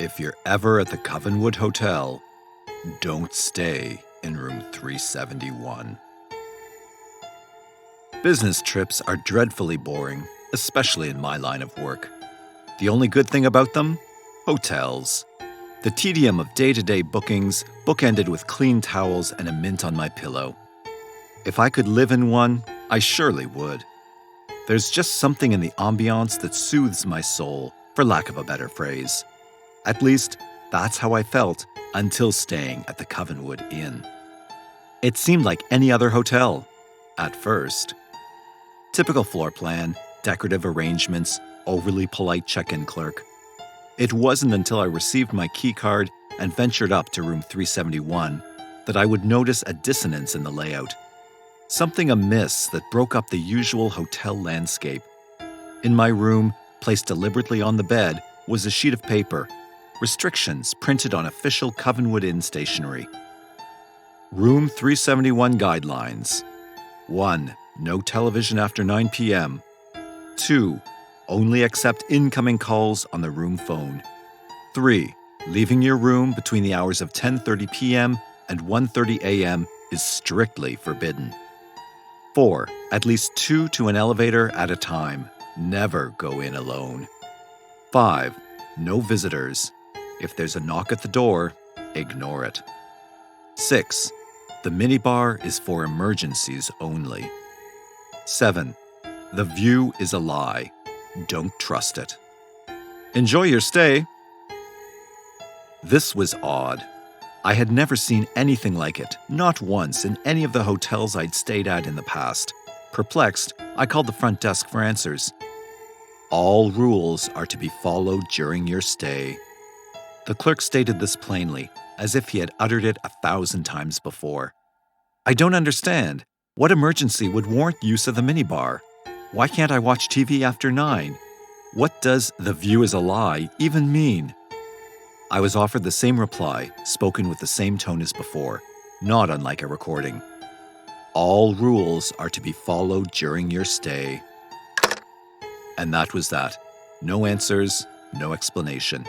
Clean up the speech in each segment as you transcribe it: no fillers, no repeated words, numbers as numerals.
If you're ever at the Covenwood Hotel, don't stay in room 371. Business trips are dreadfully boring, especially in my line of work. The only good thing about them? Hotels. The tedium of day-to-day bookings bookended with clean towels and a mint on my pillow. If I could live in one, I surely would. There's just something in the ambiance that soothes my soul, for lack of a better phrase. At least, that's how I felt until staying at the Covenwood Inn. It seemed like any other hotel, at first. Typical floor plan, decorative arrangements, overly polite check-in clerk. It wasn't until I received my keycard and ventured up to room 371 that I would notice a dissonance in the layout. Something amiss that broke up the usual hotel landscape. In my room, placed deliberately on the bed, was a sheet of paper. Restrictions printed on official Covenwood Inn stationery. Room 371 guidelines. 1. No television after 9 p.m. 2. Only accept incoming calls on the room phone. 3. Leaving your room between the hours of 10:30 p.m. and 1:30 a.m. is strictly forbidden. 4. At least 2 to an elevator at a time. Never go in alone. 5. No visitors. If there's a knock at the door, ignore it. 6. The minibar is for emergencies only. 7. The view is a lie. Don't trust it. Enjoy your stay. This was odd. I had never seen anything like it, not once, in any of the hotels I'd stayed at in the past. Perplexed, I called the front desk for answers. All rules are to be followed during your stay. The clerk stated this plainly, as if he had uttered it 1,000 times before. I don't understand. What emergency would warrant use of the minibar? Why can't I watch TV after 9? What does "the view is a lie" even mean? I was offered the same reply, spoken with the same tone as before, not unlike a recording. All rules are to be followed during your stay. And that was that. No answers, no explanation.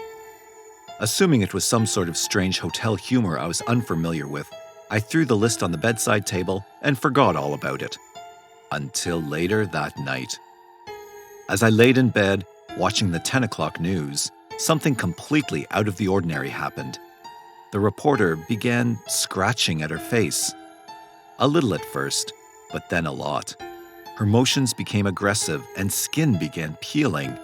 Assuming it was some sort of strange hotel humor I was unfamiliar with, I threw the list on the bedside table and forgot all about it. Until later that night. As I laid in bed, watching the 10 o'clock news, something completely out of the ordinary happened. The reporter began scratching at her face. A little at first, but then a lot. Her motions became aggressive and skin began peeling.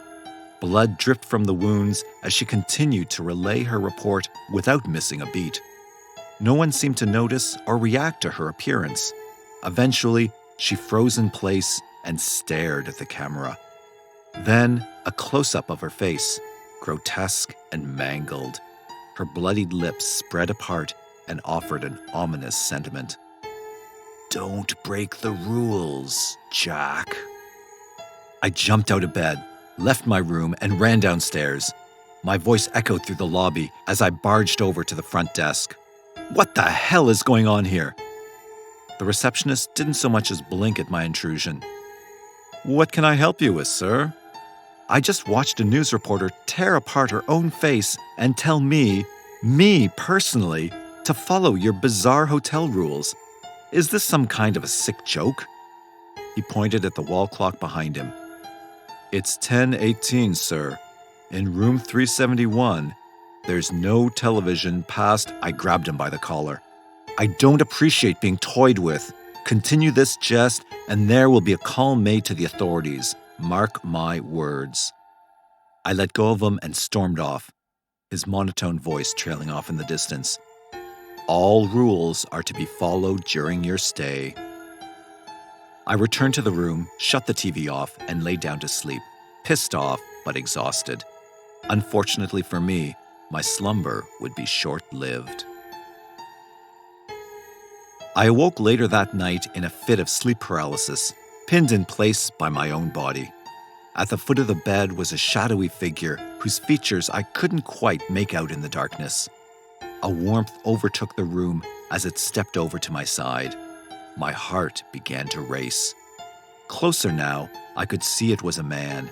Blood dripped from the wounds as she continued to relay her report without missing a beat. No one seemed to notice or react to her appearance. Eventually, she froze in place and stared at the camera. Then, a close-up of her face, grotesque and mangled. Her bloodied lips spread apart and offered an ominous sentiment. Don't break the rules, Jack. I jumped out of bed, left my room, and ran downstairs. My voice echoed through the lobby as I barged over to the front desk. What the hell is going on here? The receptionist didn't so much as blink at my intrusion. What can I help you with, sir? I just watched a news reporter tear apart her own face and tell me personally, to follow your bizarre hotel rules. Is this some kind of a sick joke? He pointed at the wall clock behind him. It's 10:18, sir. In room 371, there's no television past. I grabbed him by the collar. I don't appreciate being toyed with. Continue this jest, and there will be a call made to the authorities. Mark my words. I let go of him and stormed off, his monotone voice trailing off in the distance. All rules are to be followed during your stay. I returned to the room, shut the TV off, and lay down to sleep, pissed off but exhausted. Unfortunately for me, my slumber would be short-lived. I awoke later that night in a fit of sleep paralysis, pinned in place by my own body. At the foot of the bed was a shadowy figure whose features I couldn't quite make out in the darkness. A warmth overtook the room as it stepped over to my side. My heart began to race. Closer now, I could see it was a man,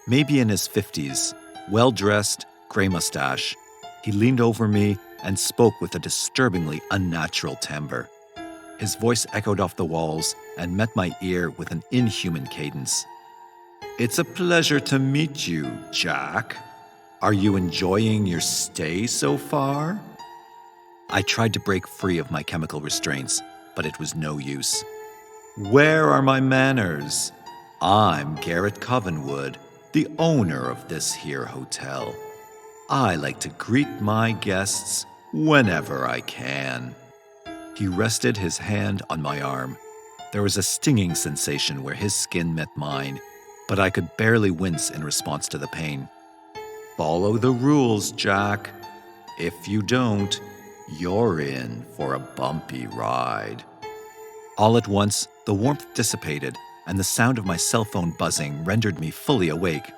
maybe in his 50s, well-dressed, gray mustache, He leaned over me and spoke with a disturbingly unnatural timbre. His voice echoed off the walls and met my ear with an inhuman cadence. "It's a pleasure to meet you, Jack. Are you enjoying your stay so far?" I tried to break free of my chemical restraints, but it was no use. "Where are my manners? I'm Garrett Covenwood, the owner of this here hotel. I like to greet my guests whenever I can." He rested his hand on my arm. There was a stinging sensation where his skin met mine, but I could barely wince in response to the pain. "Follow the rules, Jack. If you don't, you're in for a bumpy ride." All at once, the warmth dissipated, and the sound of my cell phone buzzing rendered me fully awake.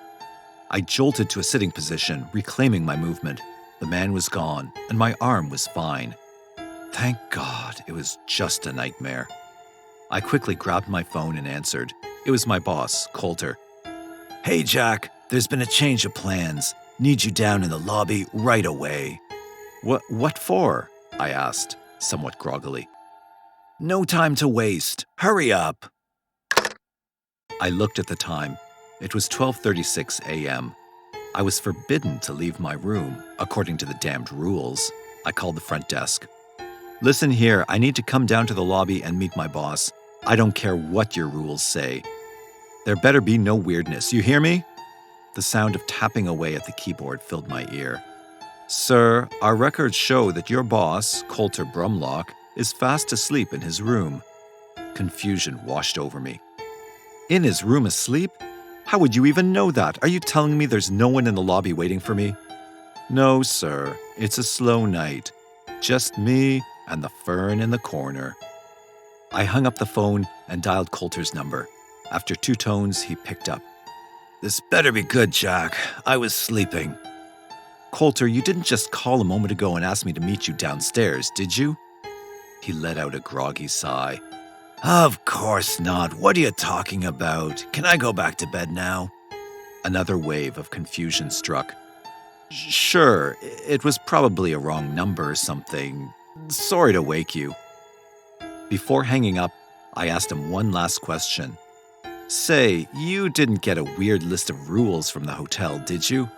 I jolted to a sitting position, reclaiming my movement. The man was gone, and my arm was fine. Thank God, it was just a nightmare. I quickly grabbed my phone and answered. It was my boss, Coulter. "Hey, Jack, there's been a change of plans. Need you down in the lobby right away." What for?" I asked, somewhat groggily. "No time to waste. Hurry up." I looked at the time. It was 12:36 a.m. I was forbidden to leave my room, according to the damned rules. I called the front desk. "Listen here, I need to come down to the lobby and meet my boss. I don't care what your rules say. There better be no weirdness, you hear me?" The sound of tapping away at the keyboard filled my ear. "Sir, our records show that your boss, Coulter Brumlock, is fast asleep in his room." Confusion washed over me. "In his room asleep? How would you even know that? Are you telling me there's no one in the lobby waiting for me?" "No, sir. It's a slow night. Just me and the fern in the corner." I hung up the phone and dialed Coulter's number. After 2 tones, he picked up. "This better be good, Jack. I was sleeping." "Coulter, you didn't just call a moment ago and ask me to meet you downstairs, did you?" He let out a groggy sigh. "Of course not. What are you talking about? Can I go back to bed now?" Another wave of confusion struck. "Sure, it was probably a wrong number or something. Sorry to wake you." Before hanging up, I asked him one last question. "Say, you didn't get a weird list of rules from the hotel, did you?"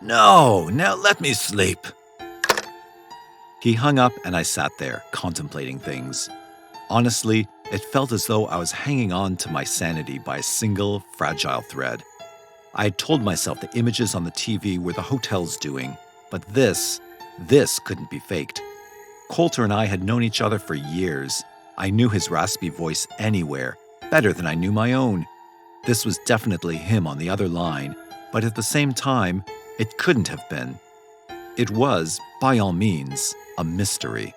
"No, now let me sleep." He hung up and I sat there, contemplating things. Honestly, it felt as though I was hanging on to my sanity by a single, fragile thread. I had told myself the images on the TV were the hotel's doing, but this couldn't be faked. Coulter and I had known each other for years. I knew his raspy voice anywhere, better than I knew my own. This was definitely him on the other line, but at the same time, it couldn't have been. It was, by all means, a mystery.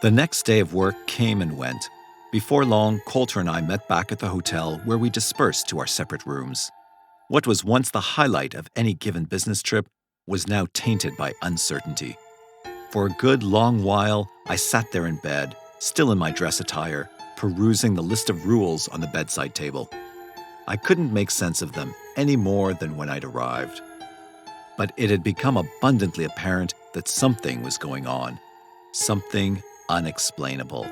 The next day of work came and went. Before long, Coulter and I met back at the hotel where we dispersed to our separate rooms. What was once the highlight of any given business trip was now tainted by uncertainty. For a good long while, I sat there in bed, still in my dress attire, perusing the list of rules on the bedside table. I couldn't make sense of them any more than when I'd arrived. But it had become abundantly apparent that something was going on. Something unexplainable.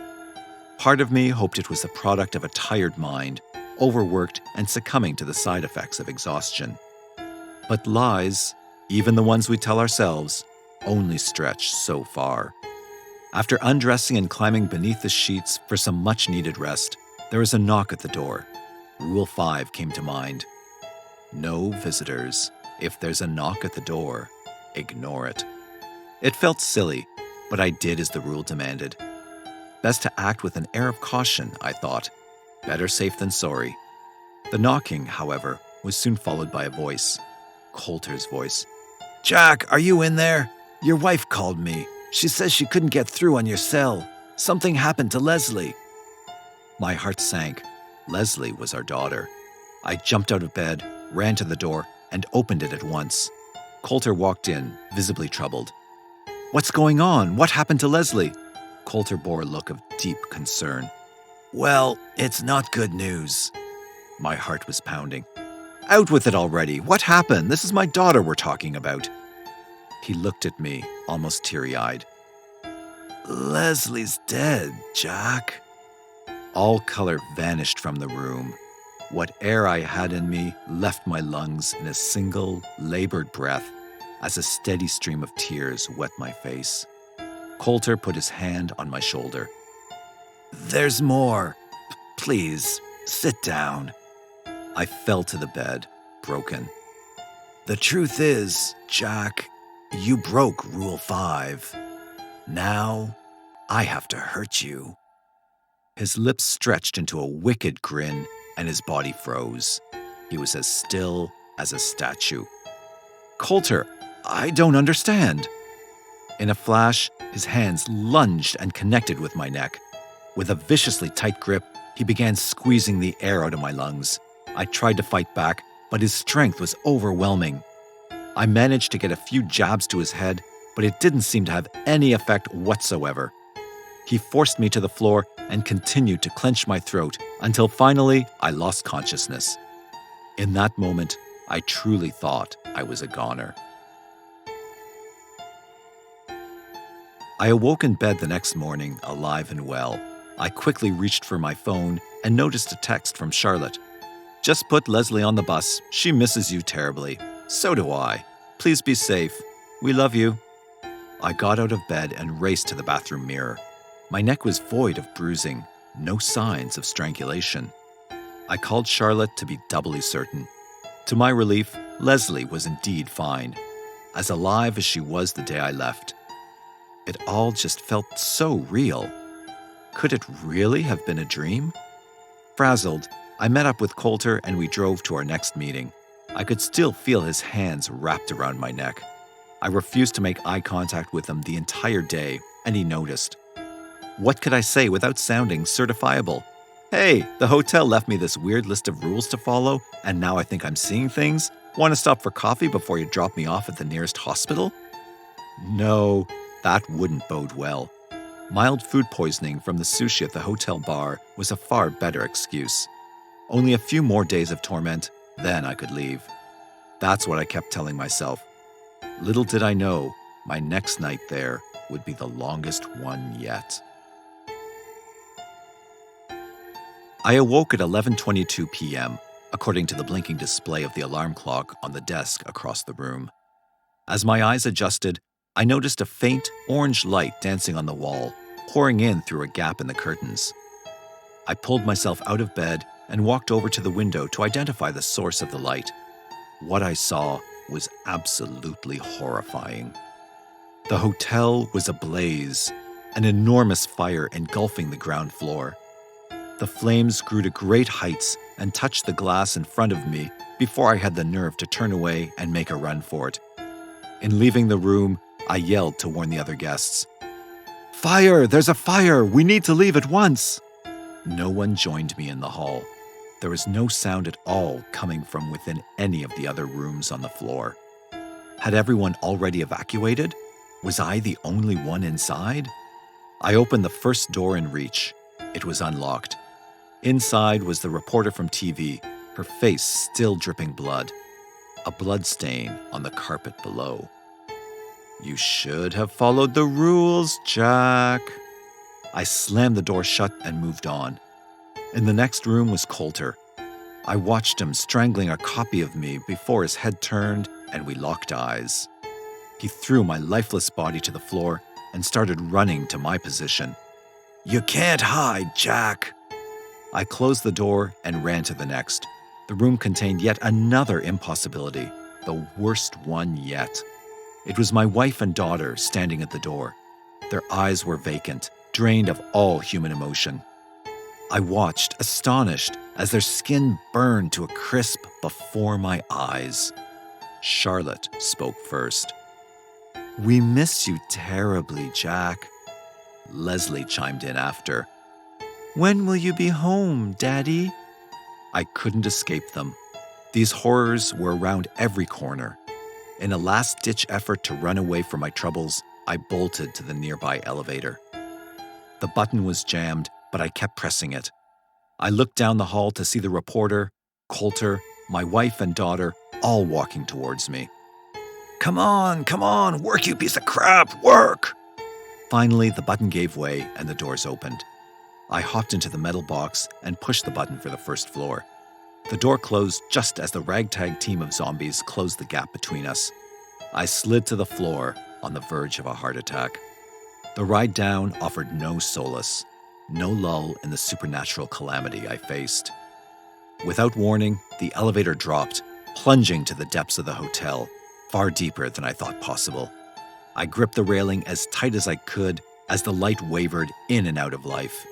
Part of me hoped it was the product of a tired mind, overworked and succumbing to the side effects of exhaustion. But lies, even the ones we tell ourselves, only stretch so far. After undressing and climbing beneath the sheets for some much-needed rest, there was a knock at the door. Rule 5 came to mind. No visitors. If there's a knock at the door, ignore it. It felt silly, but I did as the rule demanded. Best to act with an air of caution, I thought. Better safe than sorry. The knocking, however, was soon followed by a voice. Coulter's voice. "Jack, are you in there? Your wife called me. She says she couldn't get through on your cell. Something happened to Leslie." My heart sank. Leslie was our daughter. I jumped out of bed, ran to the door, and opened it at once. Coulter walked in, visibly troubled. "What's going on? What happened to Leslie?" Coulter bore a look of deep concern. "Well, it's not good news." My heart was pounding. Out with it already. What happened? This is my daughter we're talking about. He looked at me, almost teary-eyed. Leslie's dead, Jack. All color vanished from the room. What air I had in me left my lungs in a single, labored breath as a steady stream of tears wet my face. Coulter put his hand on my shoulder. There's more. Please, sit down. I fell to the bed, broken. The truth is, Jack, you broke Rule 5. Now, I have to hurt you. His lips stretched into a wicked grin and his body froze. He was as still as a statue. Coulter, I don't understand. In a flash, his hands lunged and connected with my neck. With a viciously tight grip, he began squeezing the air out of my lungs. I tried to fight back, but his strength was overwhelming. I managed to get a few jabs to his head, but it didn't seem to have any effect whatsoever. He forced me to the floor and continued to clench my throat until finally I lost consciousness. In that moment, I truly thought I was a goner. I awoke in bed the next morning, alive and well. I quickly reached for my phone and noticed a text from Charlotte. Just put Leslie on the bus. She misses you terribly. So do I. Please be safe. We love you. I got out of bed and raced to the bathroom mirror. My neck was void of bruising, no signs of strangulation. I called Charlotte to be doubly certain. To my relief, Leslie was indeed fine, as alive as she was the day I left. It all just felt so real. Could it really have been a dream? Frazzled, I met up with Coulter and we drove to our next meeting. I could still feel his hands wrapped around my neck. I refused to make eye contact with him the entire day, and he noticed. What could I say without sounding certifiable? Hey, the hotel left me this weird list of rules to follow, and now I think I'm seeing things? Want to stop for coffee before you drop me off at the nearest hospital? No, that wouldn't bode well. Mild food poisoning from the sushi at the hotel bar was a far better excuse. Only a few more days of torment, then I could leave. That's what I kept telling myself. Little did I know, my next night there would be the longest one yet. I awoke at 11:22 p.m., according to the blinking display of the alarm clock on the desk across the room. As my eyes adjusted, I noticed a faint orange light dancing on the wall, pouring in through a gap in the curtains. I pulled myself out of bed and walked over to the window to identify the source of the light. What I saw was absolutely horrifying. The hotel was ablaze, an enormous fire engulfing the ground floor. The flames grew to great heights and touched the glass in front of me before I had the nerve to turn away and make a run for it. In leaving the room, I yelled to warn the other guests. Fire! There's a fire! We need to leave at once! No one joined me in the hall. There was no sound at all coming from within any of the other rooms on the floor. Had everyone already evacuated? Was I the only one inside? I opened the first door in reach. It was unlocked. Inside was the reporter from TV, her face still dripping blood. A blood stain on the carpet below. You should have followed the rules, Jack. I slammed the door shut and moved on. In the next room was Coulter. I watched him strangling a copy of me before his head turned and we locked eyes. He threw my lifeless body to the floor and started running to my position. You can't hide, Jack. I closed the door and ran to the next. The room contained yet another impossibility, the worst one yet. It was my wife and daughter standing at the door. Their eyes were vacant, drained of all human emotion. I watched, astonished, as their skin burned to a crisp before my eyes. Charlotte spoke first. We miss you terribly, Jack. Leslie chimed in after. When will you be home, Daddy? I couldn't escape them. These horrors were around every corner. In a last-ditch effort to run away from my troubles, I bolted to the nearby elevator. The button was jammed, but I kept pressing it. I looked down the hall to see the reporter, Coulter, my wife and daughter all walking towards me. Come on, work, you piece of crap, work! Finally, the button gave way and the doors opened. I hopped into the metal box and pushed the button for the first floor. The door closed just as the ragtag team of zombies closed the gap between us. I slid to the floor on the verge of a heart attack. The ride down offered no solace, no lull in the supernatural calamity I faced. Without warning, the elevator dropped, plunging to the depths of the hotel, far deeper than I thought possible. I gripped the railing as tight as I could as the light wavered in and out of life.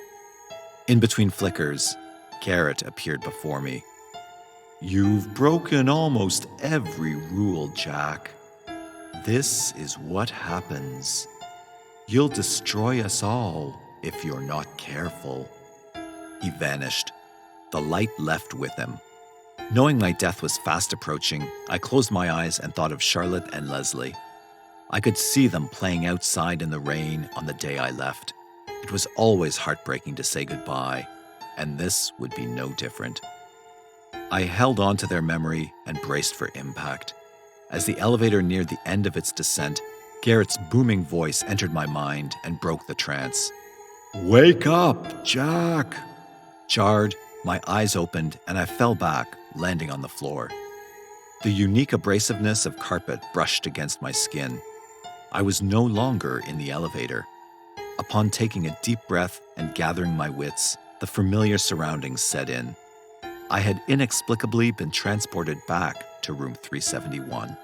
In between flickers, Garrett appeared before me. You've broken almost every rule, Jack. This is what happens. You'll destroy us all if you're not careful. He vanished. The light left with him. Knowing my death was fast approaching, I closed my eyes and thought of Charlotte and Leslie. I could see them playing outside in the rain on the day I left. It was always heartbreaking to say goodbye, and this would be no different. I held on to their memory and braced for impact. As the elevator neared the end of its descent, Garrett's booming voice entered my mind and broke the trance. Wake up, Jack! Jarred, my eyes opened and I fell back, landing on the floor. The unique abrasiveness of carpet brushed against my skin. I was no longer in the elevator. Upon taking a deep breath and gathering my wits, the familiar surroundings set in. I had inexplicably been transported back to room 371.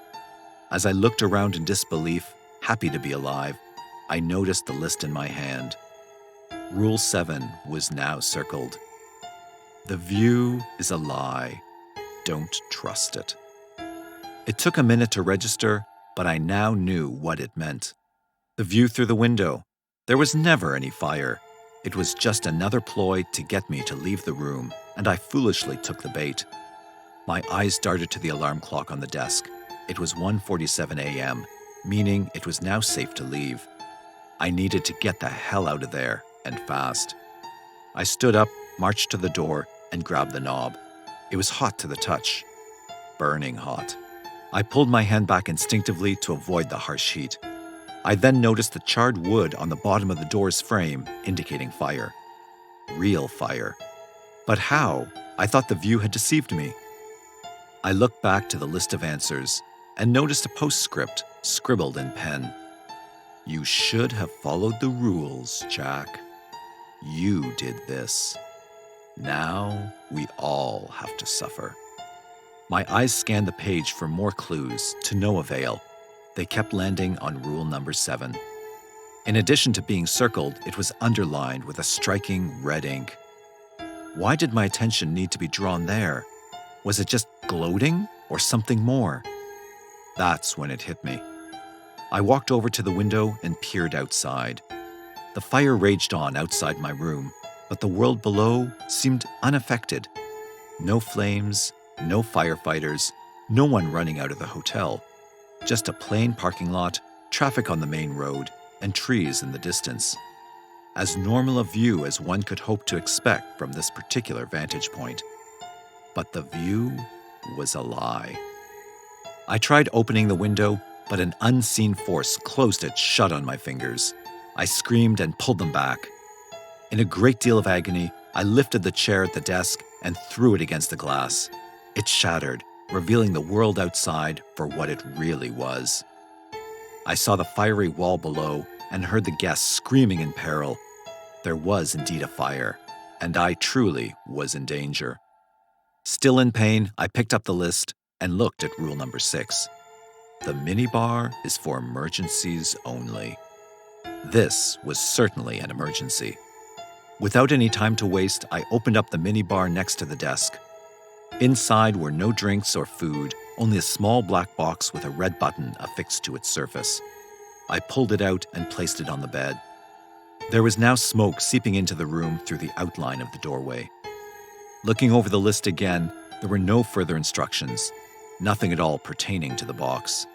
As I looked around in disbelief, happy to be alive, I noticed the list in my hand. Rule 7 was now circled. The view is a lie. Don't trust it. It took a minute to register, but I now knew what it meant. The view through the window. There was never any fire. It was just another ploy to get me to leave the room, and I foolishly took the bait. My eyes darted to the alarm clock on the desk. It was 1:47 a.m., meaning it was now safe to leave. I needed to get the hell out of there, and fast. I stood up, marched to the door, and grabbed the knob. It was hot to the touch. Burning hot. I pulled my hand back instinctively to avoid the harsh heat. I then noticed the charred wood on the bottom of the door's frame, indicating fire. Real fire. But how? I thought the view had deceived me. I looked back to the list of answers and noticed a postscript scribbled in pen. You should have followed the rules, Jack. You did this. Now we all have to suffer. My eyes scanned the page for more clues, to no avail. They kept landing on rule number 7. In addition to being circled, it was underlined with a striking red ink. Why did my attention need to be drawn there? Was it just gloating or something more? That's when it hit me. I walked over to the window and peered outside. The fire raged on outside my room, but the world below seemed unaffected. No flames, no firefighters, no one running out of the hotel. Just a plain parking lot, traffic on the main road, and trees in the distance. As normal a view as one could hope to expect from this particular vantage point. But the view was a lie. I tried opening the window, but an unseen force closed it shut on my fingers. I screamed and pulled them back. In a great deal of agony, I lifted the chair at the desk and threw it against the glass. It shattered, revealing the world outside for what it really was. I saw the fiery wall below and heard the guests screaming in peril. There was indeed a fire, and I truly was in danger. Still in pain, I picked up the list and looked at rule number 6. The minibar is for emergencies only. This was certainly an emergency. Without any time to waste, I opened up the minibar next to the desk. Inside were no drinks or food, only a small black box with a red button affixed to its surface. I pulled it out and placed it on the bed. There was now smoke seeping into the room through the outline of the doorway. Looking over the list again, there were no further instructions, nothing at all pertaining to the box.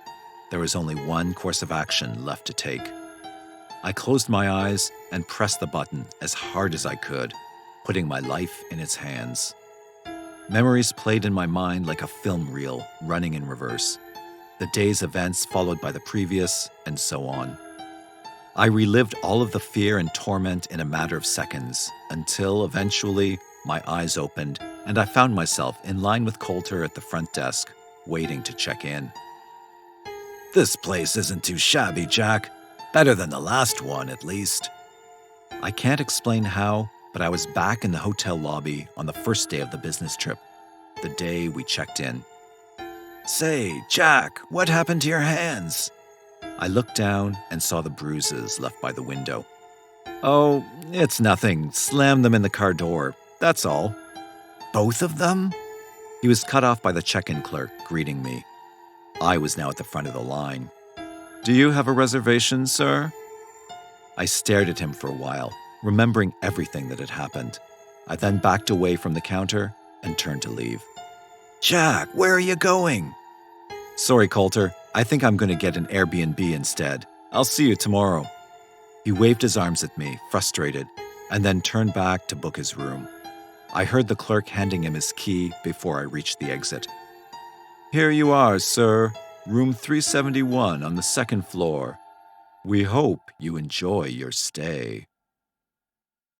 There was only one course of action left to take. I closed my eyes and pressed the button as hard as I could, putting my life in its hands. Memories played in my mind like a film reel running in reverse. The day's events followed by the previous, and so on. I relived all of the fear and torment in a matter of seconds, until eventually my eyes opened and I found myself in line with Coulter at the front desk, waiting to check in. "This place isn't too shabby, Jack. Better than the last one, at least." I can't explain how, but I was back in the hotel lobby on the first day of the business trip, the day we checked in. "Say, Jack, what happened to your hands?" I looked down and saw the bruises left by the window. "Oh, it's nothing. Slammed them in the car door. That's all." "Both of them?" He was cut off by the check-in clerk, greeting me. I was now at the front of the line. "Do you have a reservation, sir?" I stared at him for a while, remembering everything that had happened. I then backed away from the counter and turned to leave. "Jack, where are you going?" "Sorry, Coulter. I think I'm going to get an Airbnb instead. I'll see you tomorrow." He waved his arms at me, frustrated, and then turned back to book his room. I heard the clerk handing him his key before I reached the exit. "Here you are, sir. Room 371 on the second floor. We hope you enjoy your stay."